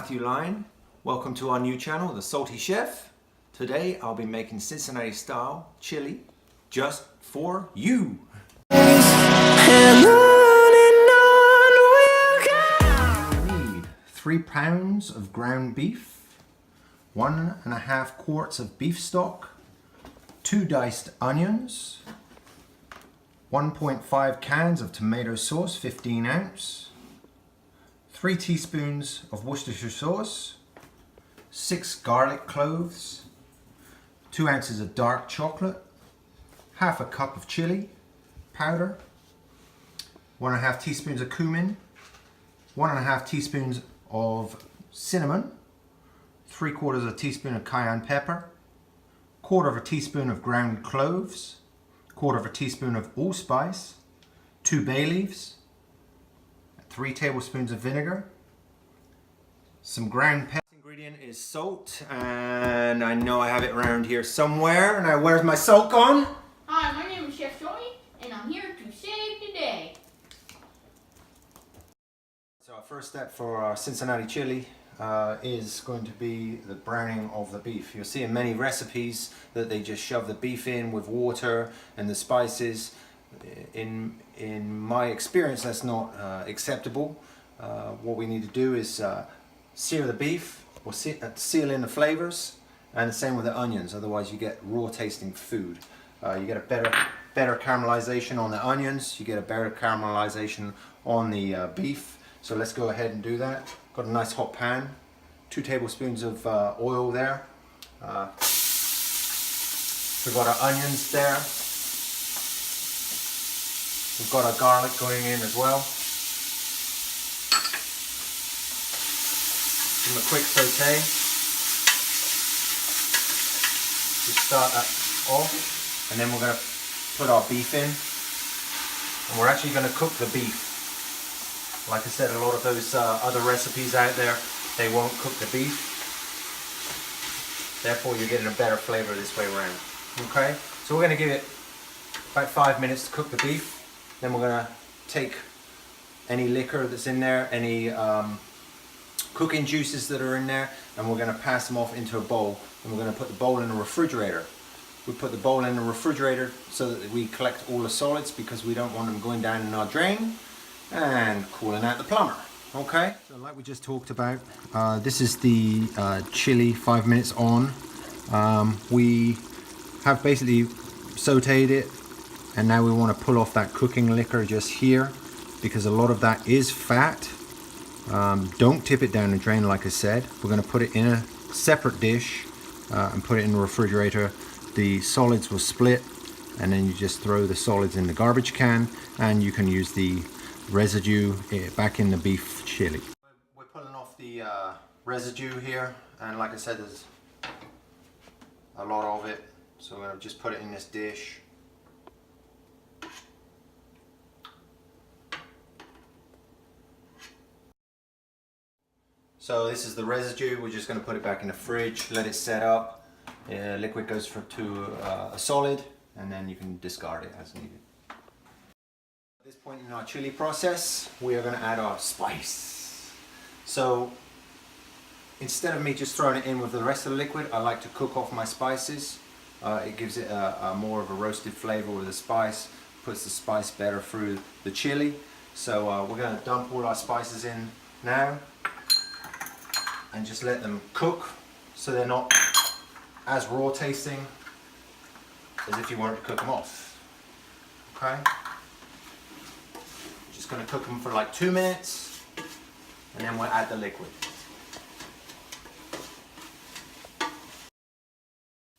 Matthew Line. Welcome to our new channel, The Salty Chef. Today I'll be making Cincinnati style chili just for you. I need 3 pounds of ground beef, 1.5 quarts of beef stock, 2 diced onions, 1.5 cans of tomato sauce, 15 ounce, 3 teaspoons of Worcestershire sauce, 6 garlic cloves, 2 ounces of dark chocolate, half a cup of chili powder, 1.5 teaspoons of cumin, 1.5 teaspoons of cinnamon, 3/4 of a teaspoon of cayenne pepper, 1/4 teaspoon of ground cloves, 1/4 teaspoon of allspice, 2 bay leaves, 3 tablespoons of vinegar, some ground pepper. Ingredient is salt, and I know I have it around here somewhere. Now, where's my salt gone? Hi, my name is Chef Tony, and I'm here to save the day. So our first step for our Cincinnati chili is going to be the browning of the beef. You'll see in many recipes that they just shove the beef in with water and the spices. In my experience, that's not acceptable. What we need to do is sear the beef or seal in the flavors, and the same with the onions. Otherwise, you get raw tasting food. You get a better caramelization on the onions. You get a better caramelization on the beef. So let's go ahead and do that. Got a nice hot pan, 2 tablespoons of oil there. We've got our onions there. We've got our garlic going in as well. Give them a quick saute. Just start that off, and then we're going to put our beef in. And we're actually going to cook the beef. Like I said, a lot of those other recipes out there, they won't cook the beef. Therefore, you're getting a better flavor this way around. Okay, so we're going to give it about 5 minutes to cook the beef. Then we're going to take any liquor that's in there, any cooking juices that are in there, and we're going to pass them off into a bowl. And we're going to put the bowl in the refrigerator. We put the bowl in the refrigerator so that we collect all the solids, because we don't want them going down in our drain and cooling out the plumber. Okay, so like we just talked about, this is the chili 5 minutes on. We have basically sauteed it, and now we want to pull off that cooking liquor just here, because a lot of that is fat. Don't tip it down the drain, like I said. We're going to put it in a separate dish and put it in the refrigerator. The solids will split, and then you just throw the solids in the garbage can, and you can use the residue back in the beef chili. We're pulling off the residue here, and like I said, there's a lot of it, so we're going to just put it in this dish. So this is the residue. We're just going to put it back in the fridge, let it set up. Liquid goes to a solid, and then you can discard it as needed. At this point in our chili process, we are going to add our spice. So instead of me just throwing it in with the rest of the liquid, I like to cook off my spices. It gives it a more of a roasted flavor with the spice, puts the spice better through the chili. So we're going to dump all our spices in now and just let them cook, so they're not as raw tasting as if you wanted to cook them off. Okay? Just going to cook them for like 2 minutes, and then we'll add the liquid.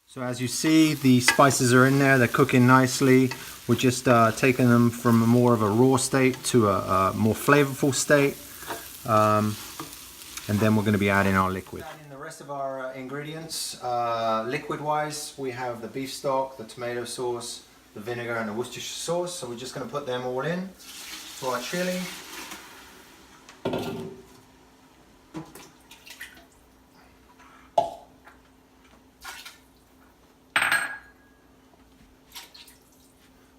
So as you see, the spices are in there, they're cooking nicely. We're just taking them from more of a raw state to a more flavorful state. And then we're going to be adding our liquid. Adding the rest of our ingredients, liquid-wise, we have the beef stock, the tomato sauce, the vinegar, and the Worcestershire sauce. So we're just going to put them all in to our chili. We're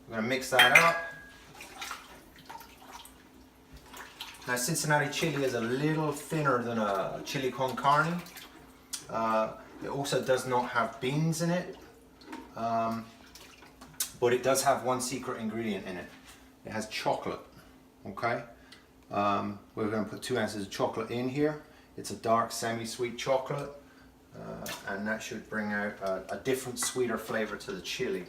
going to mix that up. Now Cincinnati chili is a little thinner than a chili con carne. It also does not have beans in it, but it does have one secret ingredient in it. It has chocolate, okay? We're going to put 2 ounces of chocolate in here. It's a dark semi-sweet chocolate, and that should bring out a different sweeter flavor to the chili.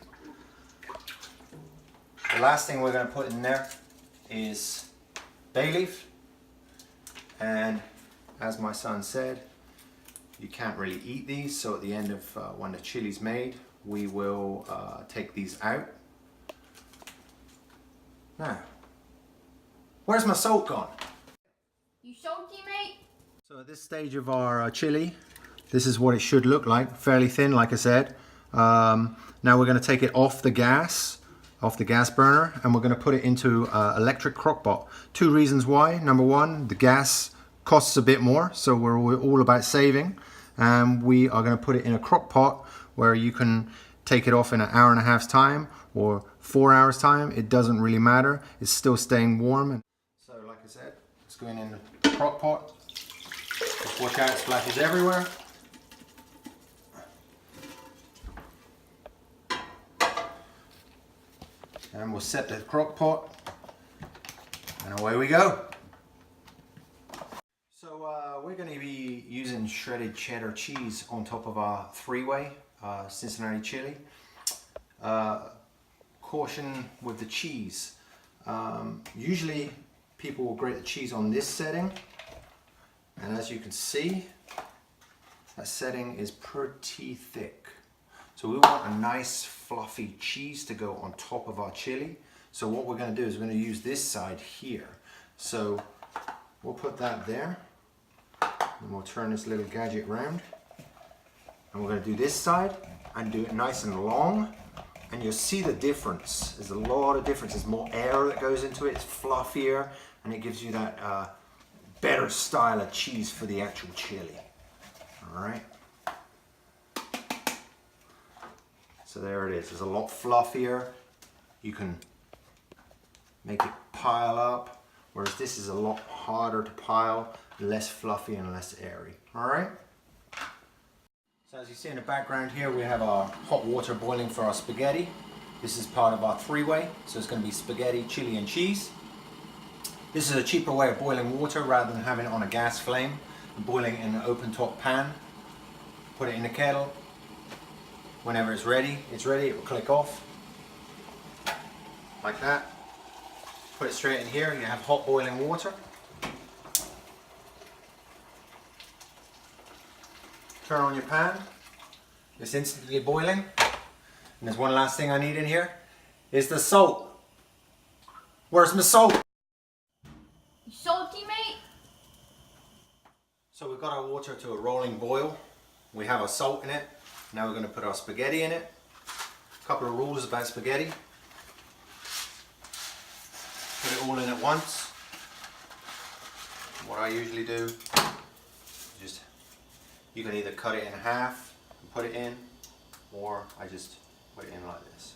The last thing we're going to put in there is bay leaf, and as my son said, you can't really eat these, so at the end of when the chili's made, we will take these out. Now, where's my salt gone? You salty, mate? So at this stage of our chili, this is what it should look like, fairly thin like I said. Now we're going to take it off the gas burner, and we're going to put it into electric crock pot. 2 reasons why. Number one, the gas costs a bit more, so we're all about saving, and we are going to put it in a crock pot where you can take it off in an hour and a half's time or 4 hours time. It doesn't really matter, it's still staying warm. So like I said, it's going in the crock pot. Just watch out, it splashes everywhere. And we'll set the crock pot, and away we go. So we're going to be using shredded cheddar cheese on top of our 3-way Cincinnati chili. Caution with the cheese. Usually people will grate the cheese on this setting, and as you can see, that setting is pretty thick. So we want a nice fluffy cheese to go on top of our chili. So what we're going to do is we're going to use this side here. So we'll put that there, and we'll turn this little gadget round, and we're going to do this side and do it nice and long, and you'll see the difference. There's a lot of difference. There's more air that goes into it, it's fluffier, and it gives you that better style of cheese for the actual chili. All right. So there it is. It's a lot fluffier. You can make it pile up, whereas this is a lot harder to pile, less fluffy and less airy. All right. So as you see in the background here, we have our hot water boiling for our spaghetti. This is part of our 3-way, so it's going to be spaghetti, chili and cheese. This is a cheaper way of boiling water rather than having it on a gas flame and boiling in an open top pan. Put it in the kettle. Whenever it's ready, it will click off like that. Put it straight in here. You have hot boiling water. Turn on your pan. It's instantly boiling. And there's one last thing I need in here, is the salt. Where's my salt? You salty, mate? So we've got our water to a rolling boil. We have our salt in it. Now we're going to put our spaghetti in it. A couple of rules about spaghetti. Put it all in at once. What I usually do is just, you can either cut it in half and put it in, or I just put it in like this.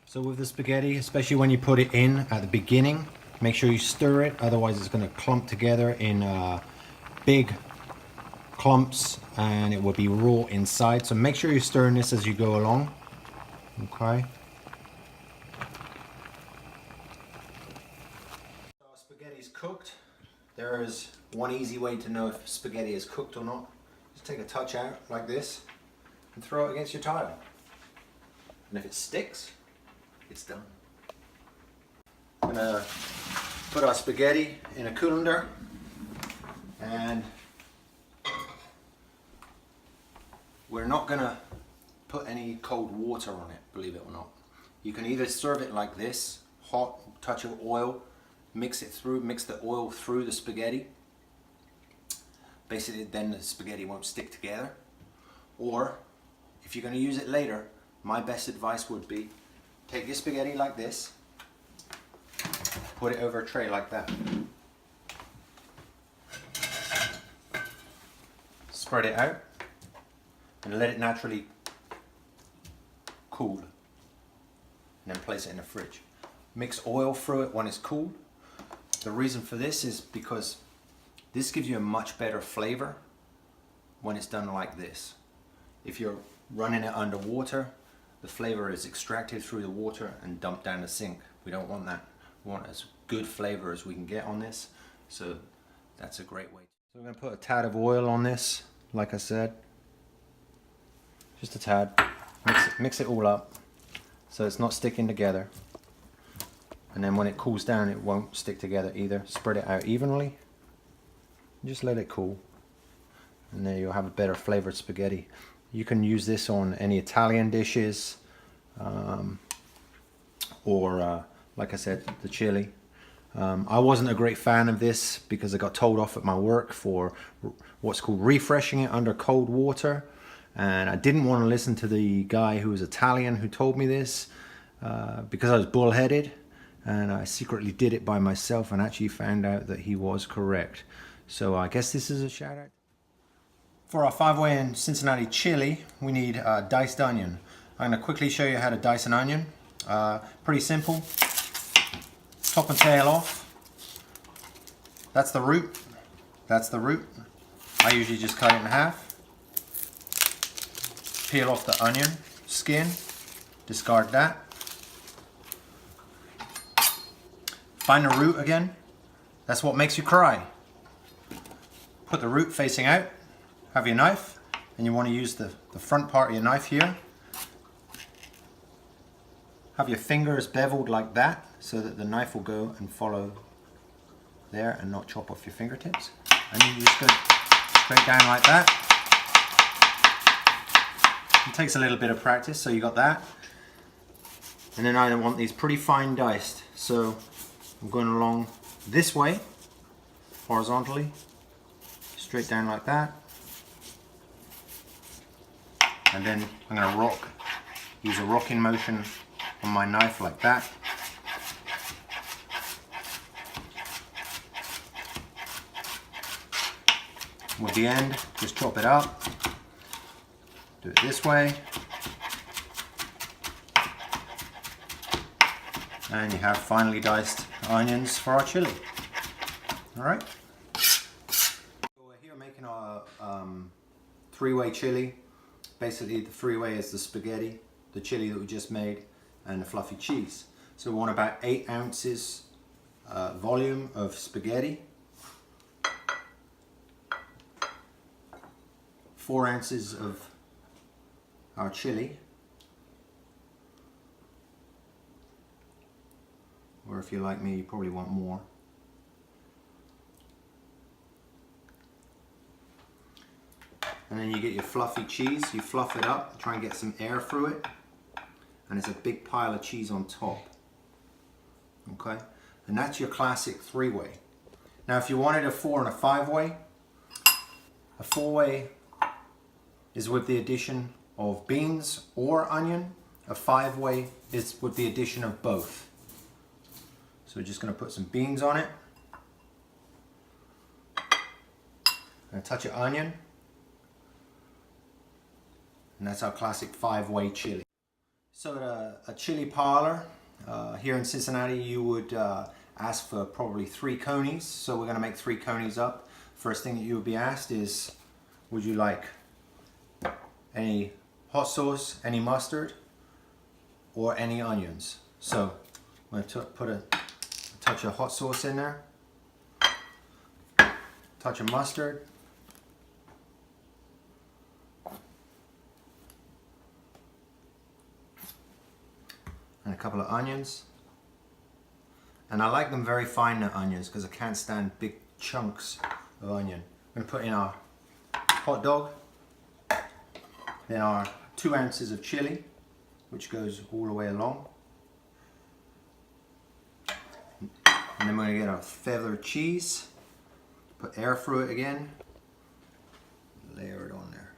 So with the spaghetti, especially when you put it in at the beginning, make sure you stir it, otherwise it's going to clump together in big clumps and it will be raw inside. So make sure you're stirring this as you go along. Okay. So our spaghetti is cooked. There is one easy way to know if spaghetti is cooked or not. Just take a touch out like this and throw it against your tile. And if it sticks, it's done. I'm gonna put our spaghetti in a colander, and we're not gonna put any cold water on it, believe it or not. You can either serve it like this, hot, touch of oil, mix it through, mix the oil through the spaghetti. Basically then the spaghetti won't stick together. Or if you're gonna use it later, my best advice would be take your spaghetti like this, put it over a tray like that. spread it out and let it naturally cool. And then place it in the fridge. Mix oil through it when it's cooled. The reason for this is because this gives you a much better flavor when it's done like this. If you're running it underwater, the flavor is extracted through the water and dumped down the sink. We don't want that. We want as good flavor as we can get on this. So that's a great way. So we're going to put a tad of oil on this, like I said. Just a tad. Mix it all up so it's not sticking together. And then when it cools down, it won't stick together either. Spread it out evenly. Just let it cool. And then you'll have a better flavored spaghetti. You can use this on any Italian dishes, or like I said, the chili. I wasn't a great fan of this because I got told off at my work for what's called refreshing it under cold water. And I didn't want to listen to the guy who was Italian who told me this because I was bullheaded. And I secretly did it by myself and actually found out that he was correct. So I guess this is a shout out. For our 5-way in Cincinnati chili, we need diced onion. I'm going to quickly show you how to dice an onion. Pretty simple. Top and tail off. That's the root. That's the root. I usually just cut it in half. Peel off the onion skin. Discard that. Find the root again. That's what makes you cry. Put the root facing out. Have your knife, and you want to use the front part of your knife here. Have your fingers beveled like that so that the knife will go and follow there and not chop off your fingertips. And you just go straight down like that. It takes a little bit of practice, so you got that. And then I want these pretty fine diced, so I'm going along this way, horizontally, straight down like that. And then I'm going to use a rocking motion on my knife like that. With the end, just chop it up. Do it this way. And you have finely diced onions for our chili. Alright. So we're here making our 3-way chili. Basically the 3-way is the spaghetti, the chili that we just made, and the fluffy cheese. So we want about 8 ounces volume of spaghetti, 4 ounces of our chili, or if you're like me, you probably want more. And then you get your fluffy cheese, you fluff it up, try and get some air through it, and it's a big pile of cheese on top. Okay? And that's your classic 3-way. Now if you wanted a 4 and a 5-way, a 4-way is with the addition of beans or onion. A 5-way is with the addition of both. So we're just going to put some beans on it, and a touch of onion. And that's our classic 5-way chili. So at a chili parlor here in Cincinnati, you would ask for probably 3 conies. So we're going to make 3 conies up. First thing that you would be asked is, would you like any hot sauce, any mustard, or any onions? So I'm going to put a touch of hot sauce in there, touch of mustard, and a couple of onions. And I like them very fine, the onions, because I can't stand big chunks of onion. I'm going to put in our hot dog, then our 2 ounces of chili, which goes all the way along. And then we're going to get our feathered cheese, put air through it again, layer it on there.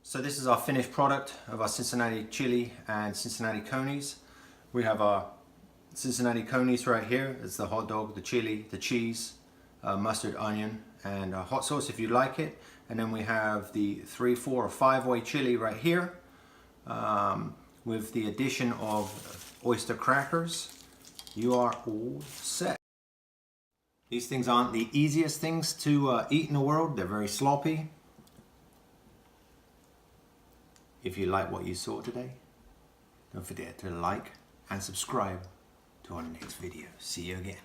So this is our finished product of our Cincinnati chili and Cincinnati conies. We have our Cincinnati conies right here. It's the hot dog, the chili, the cheese, mustard, onion, and hot sauce if you like it. And then we have the 3, 4, or 5-way chili right here, with the addition of oyster crackers. You are all set. These things aren't the easiest things to eat in the world. They're very sloppy. If you like what you saw today, don't forget to like and subscribe to our next video. See you again.